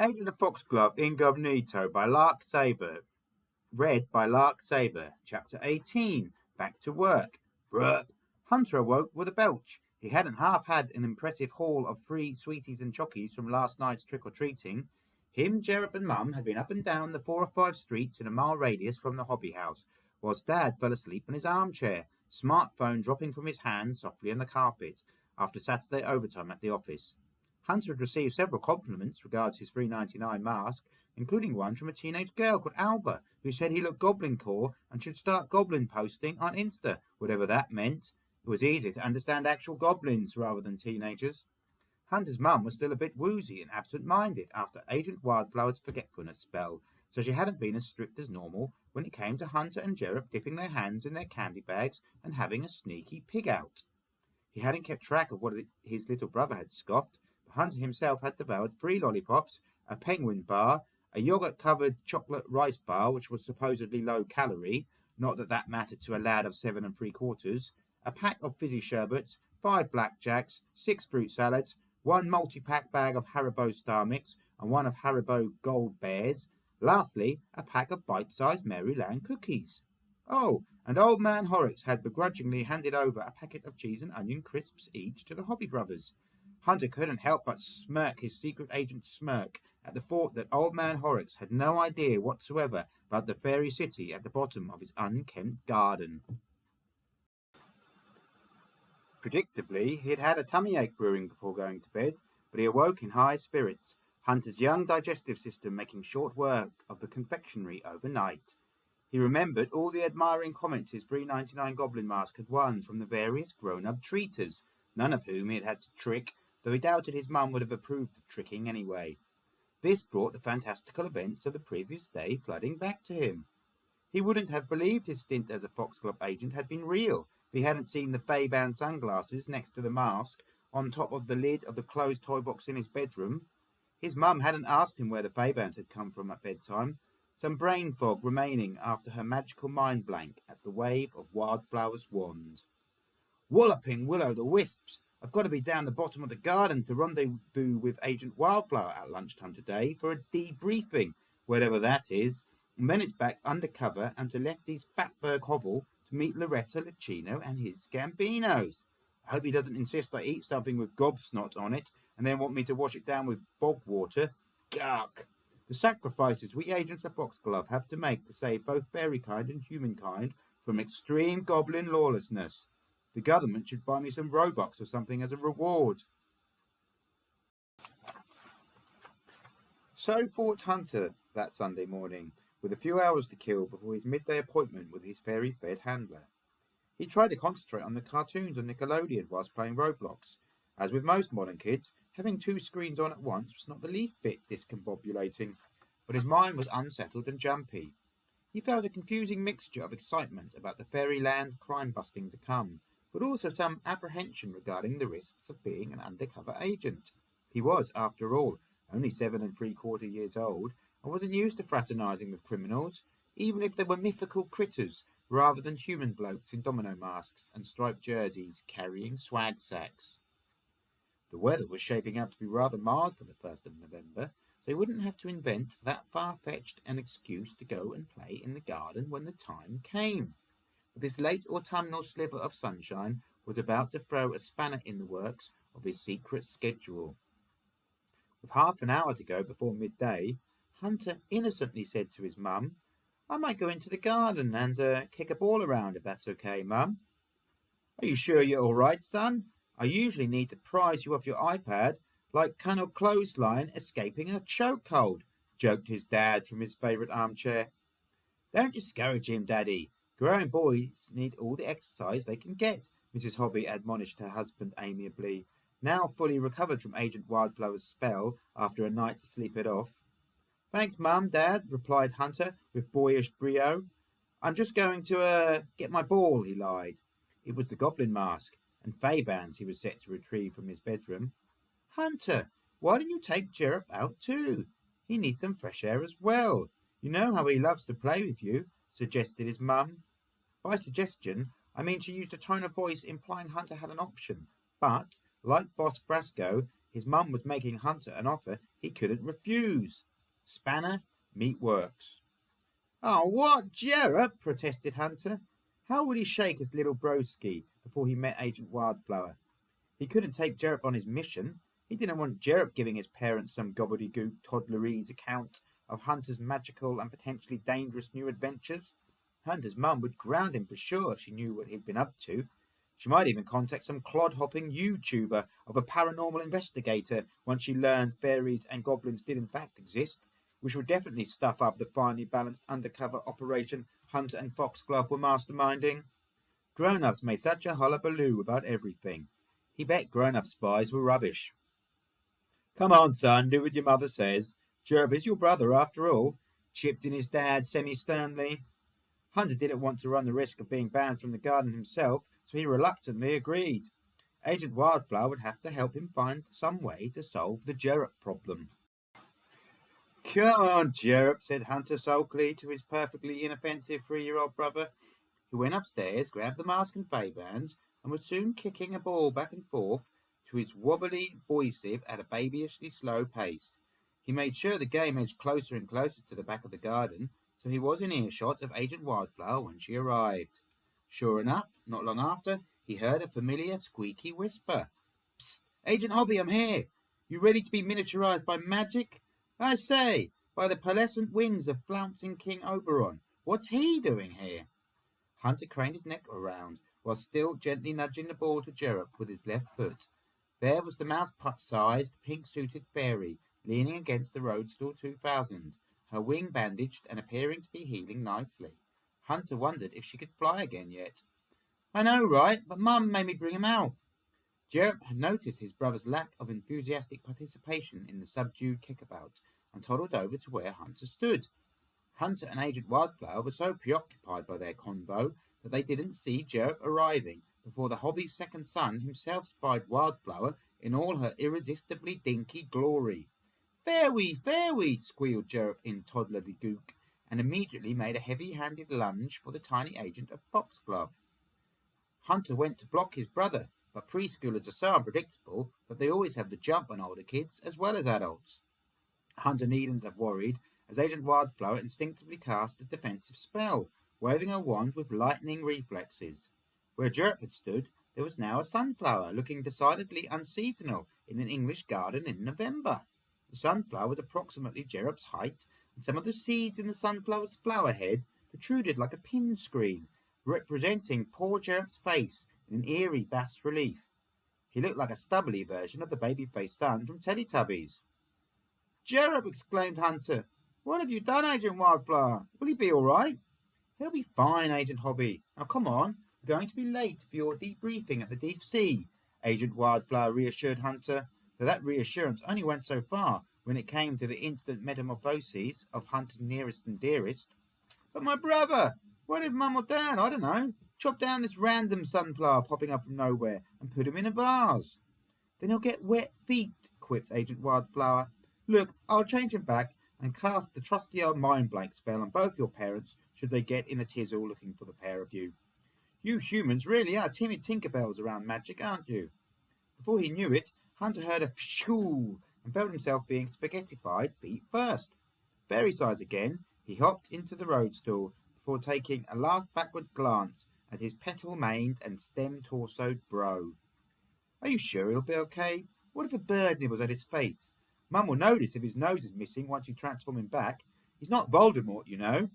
Agent of Fox.G.L.O.V.E. Ingobnito by Lark Sabre. Read by Lark Sabre. Chapter 18. Back to work. Bruh. Hunter awoke with a belch. He hadn't half had an impressive haul of free sweeties and chockies from last night's trick-or-treating. Him, Jerop and Mum had been up and down the 4 or 5 streets in a mile radius from the hobby house, whilst Dad fell asleep in his armchair, smartphone dropping from his hand softly on the carpet, after Saturday overtime at the office. Hunter had received several compliments regarding his $3.99 mask, including one from a teenage girl called Alba, who said he looked goblin-core and should start goblin posting on Insta, whatever that meant. It was easy to understand actual goblins rather than teenagers. Hunter's mum was still a bit woozy and absent-minded after Agent Wildflower's forgetfulness spell, so she hadn't been as strict as normal when it came to Hunter and Jerop dipping their hands in their candy bags and having a sneaky pig-out. He hadn't kept track of what his little brother had scoffed, but Hunter himself had devoured 3 lollipops, a penguin bar, a yogurt-covered chocolate rice bar, which was supposedly low-calorie, not that that mattered to a lad of 7 3/4, a pack of fizzy sherbets, 5 blackjacks, 6 fruit salads, 1 multi-pack bag of Haribo Star Mix, and 1 of Haribo Gold Bears. Lastly, a pack of bite-sized Maryland cookies. Oh, and Old Man Horrocks had begrudgingly handed over a packet of cheese and onion crisps each to the Hobby brothers. Hunter couldn't help but smirk his secret agent smirk at the thought that Old Man Horrocks had no idea whatsoever about the fairy city at the bottom of his unkempt garden. Predictably, he had had a tummy ache brewing before going to bed, but he awoke in high spirits, Hunter's young digestive system making short work of the confectionery overnight. He remembered all the admiring comments his $3.99 goblin mask had won from the various grown-up treaters, none of whom he had had to trick, though he doubted his mum would have approved of tricking anyway. This brought the fantastical events of the previous day flooding back to him. He wouldn't have believed his stint as a F.O.X.G.L.O.V.E. agent had been real if he hadn't seen the Fay-Band sunglasses next to the mask on top of the lid of the closed toy box in his bedroom. His mum hadn't asked him where the Fay-Bands had come from at bedtime, some brain fog remaining after her magical mind blank at the wave of Wildflower's wand. Walloping Will-o'-the-Wisps! I've got to be down the bottom of the garden to rendezvous with Agent Wildflower at lunchtime today for a debriefing, whatever that is, and then it's back undercover and to Lefty's Fatberg hovel to meet Loretta Lucchino and his Gambinos. I hope he doesn't insist I eat something with gobsnot on it and then want me to wash it down with bog water. Gawk! The sacrifices we agents of F.O.X.G.L.O.V.E. have to make to save both fairykind and humankind from extreme goblin lawlessness. The government should buy me some Robux or something as a reward. So thought Hunter that Sunday morning, with a few hours to kill before his midday appointment with his fairy-fed handler. He tried to concentrate on the cartoons on Nickelodeon whilst playing Roblox. As with most modern kids, having 2 screens on at once was not the least bit discombobulating, but his mind was unsettled and jumpy. He felt a confusing mixture of excitement about the fairyland crime-busting to come, but also some apprehension regarding the risks of being an undercover agent. He was, after all, only 7 3/4 years old, and wasn't used to fraternizing with criminals, even if they were mythical critters rather than human blokes in domino masks and striped jerseys carrying swag sacks. The weather was shaping up to be rather mild for the 1st of November, so he wouldn't have to invent that far-fetched an excuse to go and play in the garden when the time came. But this late autumnal sliver of sunshine was about to throw a spanner in the works of his secret schedule. With half an hour to go before midday, Hunter innocently said to his mum, "I might go into the garden and kick a ball around if that's okay, Mum." "Are you sure you're all right, son? I usually need to prise you off your iPad like Colonel Clothesline escaping a chokehold," joked his dad from his favourite armchair. "Don't discourage him, Daddy. Growing boys need all the exercise they can get," Mrs. Hobby admonished her husband amiably, now fully recovered from Agent Wildflower's spell after a night to sleep it off. "Thanks, Mum, Dad," replied Hunter with boyish brio. "I'm just going to get my ball," he lied. It was the goblin mask and Fay-Bands he was set to retrieve from his bedroom. "Hunter, why don't you take Jerop out too? He needs some fresh air as well. You know how he loves to play with you," suggested his mum. By suggestion, I mean she used a tone of voice implying Hunter had an option, but, like Boss Brasco, His mum was making Hunter an offer he couldn't refuse. Spanner, meat works. Oh, what, Jerop? Protested Hunter. How would he shake his little broski before he met Agent Wildflower? He couldn't take Jerop on his mission. He didn't want Jerop giving his parents some gobbledygook toddlerese account of Hunter's magical and potentially dangerous new adventures. Hunter's mum would ground him for sure if she knew what he'd been up to. She might even contact some clod-hopping YouTuber of a paranormal investigator once she learned fairies and goblins did in fact exist, which would definitely stuff up the finely balanced undercover operation Hunter and F.O.X.G.L.O.V.E were masterminding. Grown-ups made such a hullabaloo about everything. He bet grown-up spies were rubbish. Come on, son, do what your mother says. Jerop is your brother after all, chipped in his dad semi-sternly. Hunter didn't want to run the risk of being banned from the garden himself, so he reluctantly agreed. Agent Wildflower would have to help him find some way to solve the Jerop problem. Come on, Jerop, said Hunter sulkily to his perfectly inoffensive 3-year-old brother, who went upstairs, grabbed the mask and fay-bands, and was soon kicking a ball back and forth to his wobbly boy-sieve at a babyishly slow pace. He made sure the game edged closer and closer to the back of the garden, so he was in earshot of Agent Wildflower when she arrived. Sure enough, not long after, he heard a familiar squeaky whisper. Psst, Agent Hobby, I'm here. You ready to be miniaturized by magic? I say, by the pearlescent wings of flouncing King Oberon. What's he doing here? Hunter craned his neck around, while still gently nudging the ball to Jerop with his left foot. There was the mouse-sized, pink-suited fairy, leaning against the Roadstool 2000, her wing bandaged and appearing to be healing nicely. Hunter wondered if she could fly again yet. I know, right? But Mum made me bring him out. Jerop had noticed his brother's lack of enthusiastic participation in the subdued kickabout and toddled over to where Hunter stood. Hunter and Agent Wildflower were so preoccupied by their convo that they didn't see Jerop arriving before the hobby's second son himself spied Wildflower in all her irresistibly dinky glory. Fair we, squealed Jerop in toddlerly-gook, and immediately made a heavy-handed lunge for the tiny agent of F.O.X.G.L.O.V.E. Hunter went to block his brother, but preschoolers are so unpredictable that they always have the jump on older kids as well as adults. Hunter needn't have worried, as Agent Wildflower instinctively cast a defensive spell, waving a wand with lightning reflexes. Where Jerop had stood, there was now a sunflower, looking decidedly unseasonal in an English garden in November. The sunflower was approximately Jerop's height, and some of the seeds in the sunflower's flower head protruded like a pin screen, representing poor Jerop's face in an eerie bas-relief. He looked like a stubbly version of the baby-faced son from Teletubbies. Jerop, exclaimed Hunter. What have you done, Agent Wildflower? Will he be all right? He'll be fine, Agent Hobby. Now come on, we're going to be late for your debriefing at the deep sea, Agent Wildflower reassured Hunter, though that reassurance only went so far when it came to the instant metamorphoses of Hunter's nearest and dearest. But my brother! What if Mum or Dad, I don't know, chop down this random sunflower popping up from nowhere and put him in a vase? Then he'll get wet feet, quipped Agent Wildflower. Look, I'll change him back and cast the trusty old mind blank spell on both your parents should they get in a tizzle looking for the pair of you. You humans really are timid Tinkerbells around magic, aren't you? Before he knew it, Hunter heard a F.O.X.G.L.O.V.E and felt himself being spaghettified feet first. Fairy size again, he hopped into the roadstool before taking a last backward glance at his petal-maned and stem-torsoed bro. Are you sure he'll be okay? What if a bird nibbles at his face? Mum will notice if his nose is missing once you transform him back. He's not Voldemort, you know.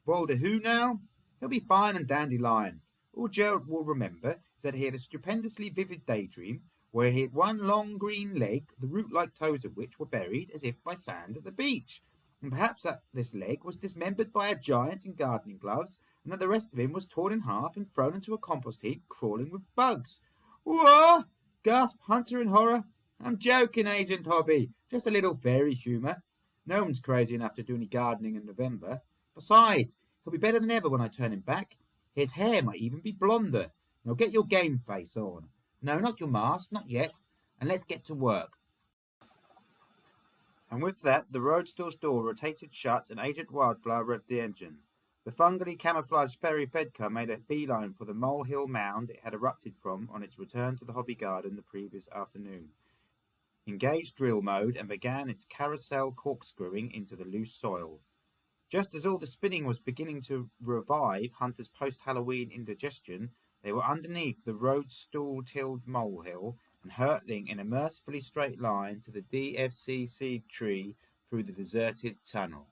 Volder who now? He'll be fine and dandelion. All Jerop will remember is that he had a stupendously vivid daydream where he had one long green leg, the root-like toes of which were buried as if by sand at the beach, and perhaps that this leg was dismembered by a giant in gardening gloves, and that the rest of him was torn in half and thrown into a compost heap crawling with bugs. What? Gasped Hunter in horror. I'm joking, Agent Hobby. Just a little fairy humour. No one's crazy enough to do any gardening in November. Besides, he'll be better than ever when I turn him back. His hair might even be blonder. Now get your game face on. No, not your mask, not yet. And let's get to work. And with that, the roadstool's door rotated shut and Agent Wildflower revved the engine. The fungally camouflaged fairy fed car made a beeline for the molehill mound it had erupted from on its return to the hobby garden the previous afternoon. engaged drill mode, and began its carousel corkscrewing into the loose soil. Just as all the spinning was beginning to revive Hunter's post-Halloween indigestion, they were underneath the road-stool-tilled molehill and hurtling in a mercifully straight line to the DFCC tree through the deserted tunnel.